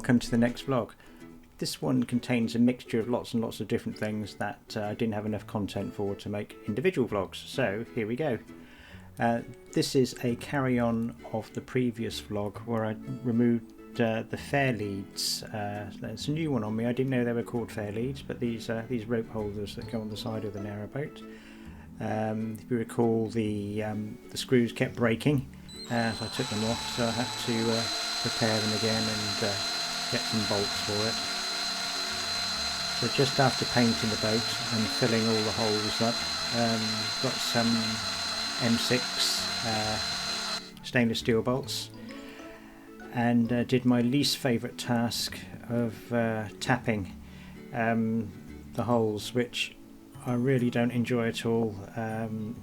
welcome to the next vlog. This one contains a mixture of lots and lots of different things that I didn't have enough content for to make individual vlogs, so here we go. This is a carry-on of the previous vlog where I removed the fairleads. There's a new one on me. I didn't know they were called fairleads, but these rope holders that go on the side of the narrowboat. If you recall, the screws kept breaking, so I took them off, so I had to prepare them again and get some bolts for it. So just after painting the boat and filling all the holes up, got some M6 stainless steel bolts, and did my least favourite task of tapping the holes, which I really don't enjoy at all.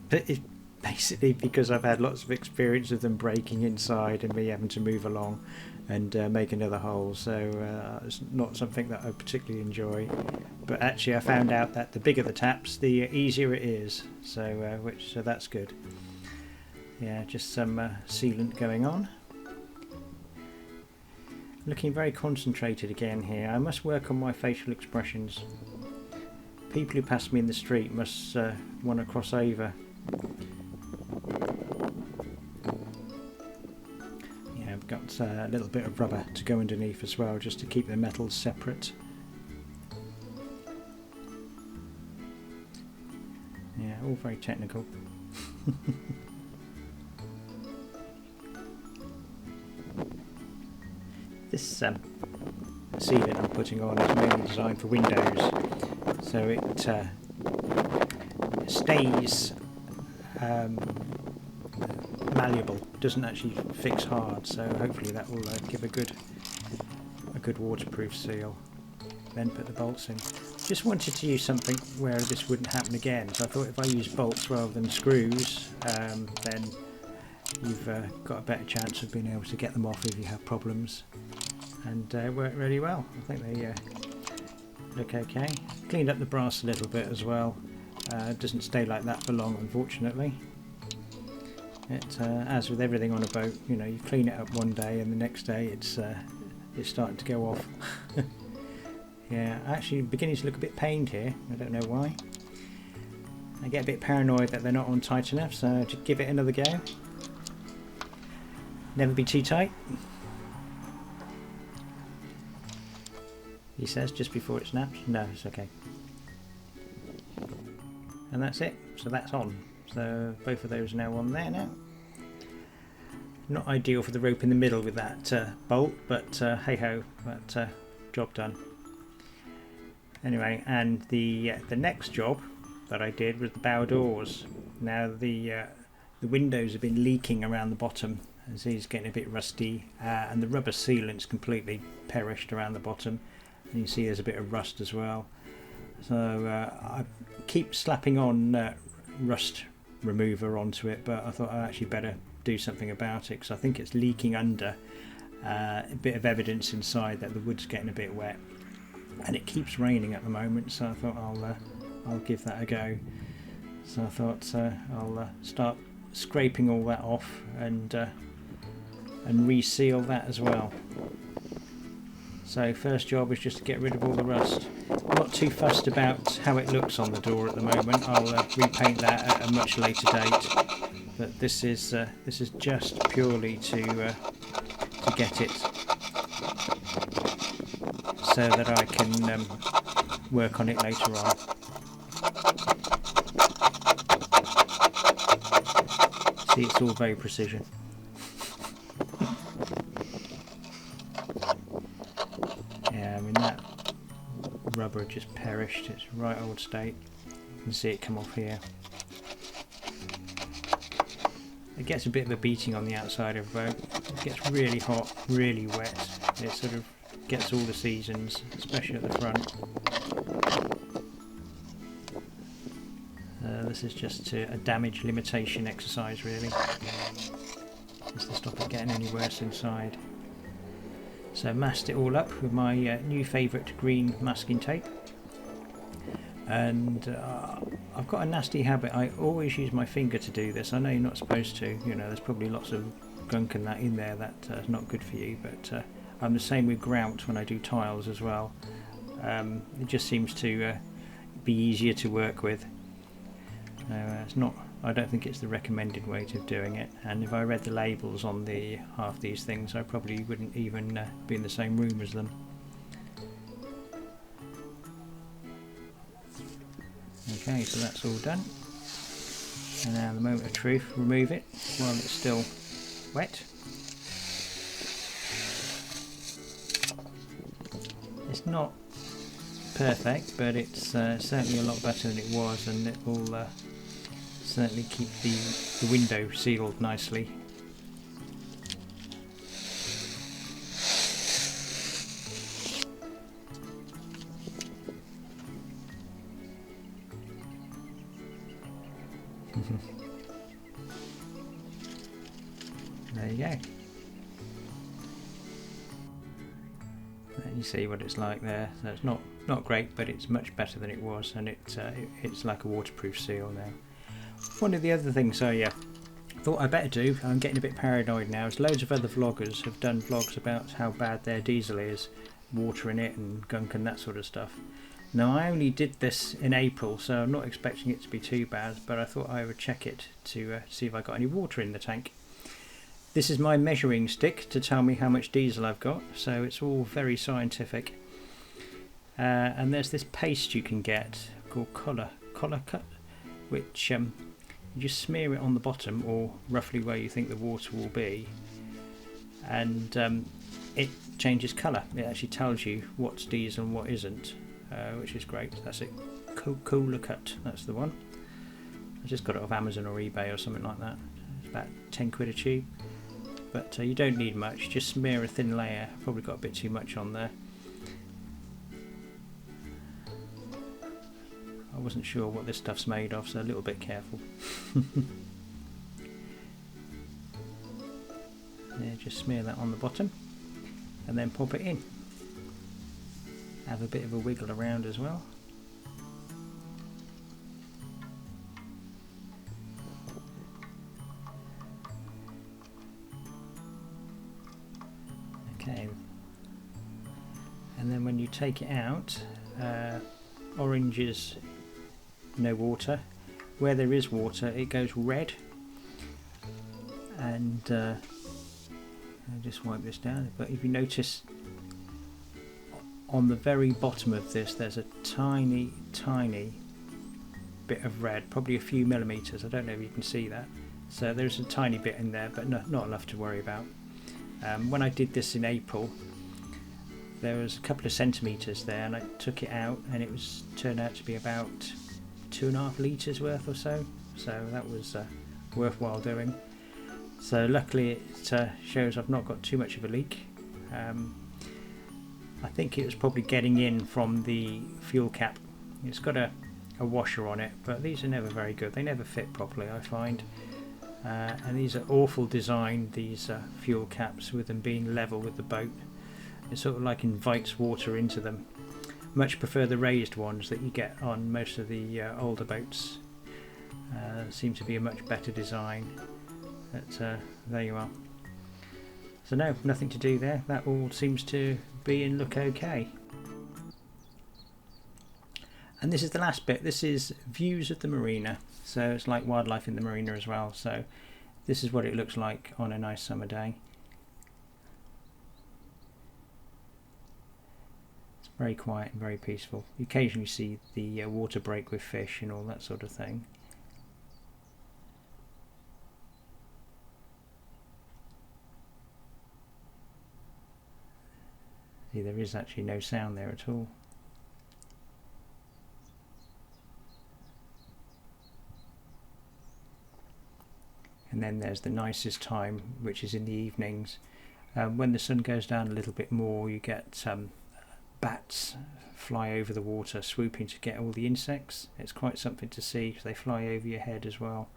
But it's basically because I've had lots of experience of them breaking inside and me having to move along and make another hole, so it's not something that I particularly enjoy. But actually I found out that the bigger the taps, the easier it is, so that's good. Yeah, just some sealant going on. Looking very concentrated again here. I must work on my facial expressions. People who pass me in the street must want to cross over. Yeah, I've got a little bit of rubber to go underneath as well, just to keep the metals separate. Yeah, all very technical. This sealant I'm putting on is mainly designed for windows, so it stays malleable, doesn't actually fix hard, so hopefully that will give a good waterproof seal. Then put the bolts in. Just wanted to use something where this wouldn't happen again, so I thought if I use bolts rather than screws, then you've got a better chance of being able to get them off if you have problems. And worked really well. I think they look okay. Cleaned up the brass a little bit as well. It doesn't stay like that for long, unfortunately. It, as with everything on a boat, you know, you clean it up one day and the next day it's starting to go off. Yeah, actually beginning to look a bit pained here. I don't know why. I get a bit paranoid that they're not on tight enough, so just give it another go. Never be too tight, he says just before it snaps. No, it's okay. And that's it. So that's on. So both of those are now on there now. Not ideal for the rope in the middle with that bolt, but hey ho, but job done. Anyway, and the next job that I did was the bow doors. Now the windows have been leaking around the bottom, as he's getting a bit rusty, and the rubber sealant's completely perished around the bottom. And you see there's a bit of rust as well. So I keep slapping on rust remover onto it, but I thought I actually better do something about it because I think it's leaking under. A bit of evidence inside that the wood's getting a bit wet, and it keeps raining at the moment. So I thought I'll give that a go. So I thought I'll start scraping all that off and reseal that as well. So first job is just to get rid of all the rust. I'm not too fussed about how it looks on the door at the moment. I'll repaint that at a much later date. But this is just purely to get it so that I can work on it later on. See, it's all very precision. Yeah, I mean that rubber just perished. It's right old state. You can see it come off here. It gets a bit of a beating on the outside of the boat. It gets really hot, really wet. It sort of gets all the seasons, especially at the front. This is just a damage limitation exercise, really, just to stop it getting any worse inside. So masked it all up with my new favourite green masking tape, and I've got a nasty habit. I always use my finger to do this. I know you're not supposed to, you know, there's probably lots of gunk and that in there that's not good for you, but I'm the same with grout when I do tiles as well. It just seems to be easier to work with. It's not. I don't think it's the recommended way of doing it. And if I read the labels on the half these things, I probably wouldn't even be in the same room as them. Okay, so that's all done. And now the moment of truth, remove it while it's still wet. It's not perfect, but it's certainly a lot better than it was, and it will certainly keep the window sealed nicely. There you go. And you see what it's like there. So it's not great, but it's much better than it was, and it's like a waterproof seal now. One of the other things I thought I better do, I'm getting a bit paranoid now, is loads of other vloggers have done vlogs about how bad their diesel is, water in it and gunk and that sort of stuff. Now I only did this in April, so I'm not expecting it to be too bad, but I thought I would check it to see if I got any water in the tank. This is my measuring stick to tell me how much diesel I've got, so it's all very scientific. And there's this paste you can get called collar cut, which you just smear it on the bottom, or roughly where you think the water will be, and it changes colour. It actually tells you what's diesel and what isn't, which is great. That's it. Cooler cut, that's the one. I just got it off Amazon or eBay or something like that. It's about 10 quid a tube, but you don't need much. Just smear a thin layer. Probably got a bit too much on there. I wasn't sure what this stuff's made of, so a little bit careful. Yeah, just smear that on the bottom and then pop it in. Have a bit of a wiggle around as well. Okay, and then when you take it out, orange is no water. Where there is water, it goes red. And I'll just wipe this down. But if you notice, on the very bottom of this, there's a tiny bit of red, probably a few millimeters. I don't know if you can see that. So there's a tiny bit in there, but not enough to worry about. When I did this in April, there was a couple of centimeters there, and I took it out, and it turned out to be about 2.5 litres worth or so. So that was worthwhile doing. So luckily it shows I've not got too much of a leak. I think it was probably getting in from the fuel cap. It's got a washer on it, but these are never very good. They never fit properly, I find. And these are awful design, these fuel caps, with them being level with the boat. It sort of like invites water into them. Much prefer the raised ones that you get on most of the older boats. Seem to be a much better design. But there you are. So no, nothing to do there. That all seems to be and look okay. And this is the last bit. This is views of the marina. So it's like wildlife in the marina as well. So this is what it looks like on a nice summer day. It's very quiet and very peaceful. You occasionally see the water break with fish and all that sort of thing. See, there is actually no sound there at all. And then there's the nicest time, which is in the evenings. When the sun goes down a little bit more, you get bats fly over the water, swooping to get all the insects. It's quite something to see, because they fly over your head as well.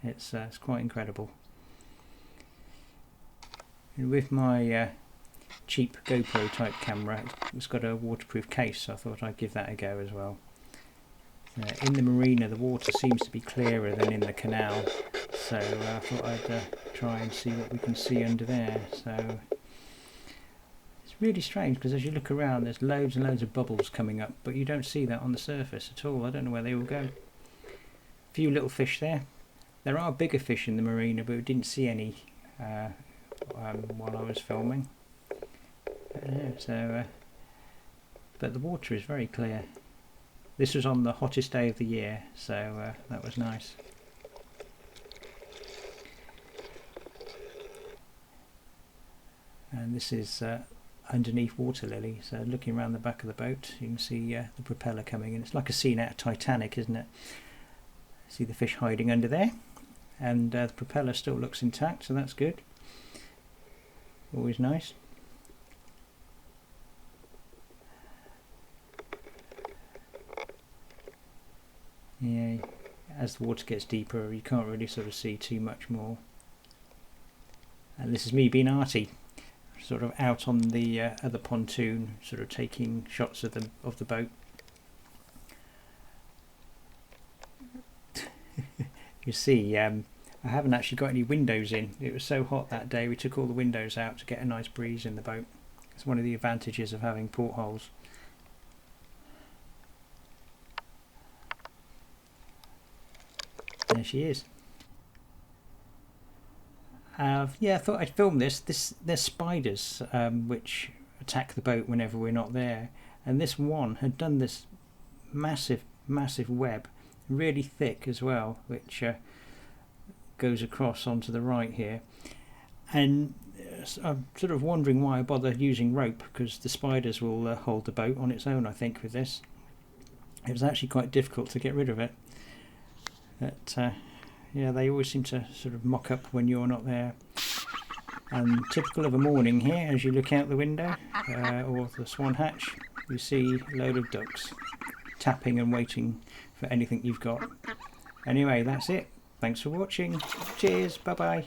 It's quite incredible. And with my cheap GoPro type camera, it's got a waterproof case, so I thought I'd give that a go as well. In the marina, the water seems to be clearer than in the canal, so I thought I'd try and see what we can see under there. So Really strange, because as you look around there's loads and loads of bubbles coming up, but you don't see that on the surface at all. I don't know where they all go. A few little fish there. There are bigger fish in the marina, but we didn't see any while I was filming. But the water is very clear. This was on the hottest day of the year, so that was nice. And this is underneath WaterLily, so looking around the back of the boat you can see the propeller coming in. It's like a scene out of Titanic, isn't it? See the fish hiding under there, and the propeller still looks intact, so that's good. Always nice. Yeah, as the water gets deeper you can't really sort of see too much more. And this is me being arty, sort of out on the other pontoon, sort of taking shots of the boat. You see, I haven't actually got any windows in. It was so hot that day we took all the windows out to get a nice breeze in the boat. It's one of the advantages of having portholes. There she is. Yeah, I thought I'd film this. There's spiders which attack the boat whenever we're not there, and this one had done this massive web, really thick as well, which goes across onto the right here. And I'm sort of wondering why I bother using rope, because the spiders will hold the boat on its own, I think, with this. It was actually quite difficult to get rid of it. But yeah, they always seem to sort of mock up when you're not there. And typical of a morning here, as you look out the window or the swan hatch, you see a load of ducks tapping and waiting for anything you've got. Anyway, that's it. Thanks for watching. Cheers. Bye bye.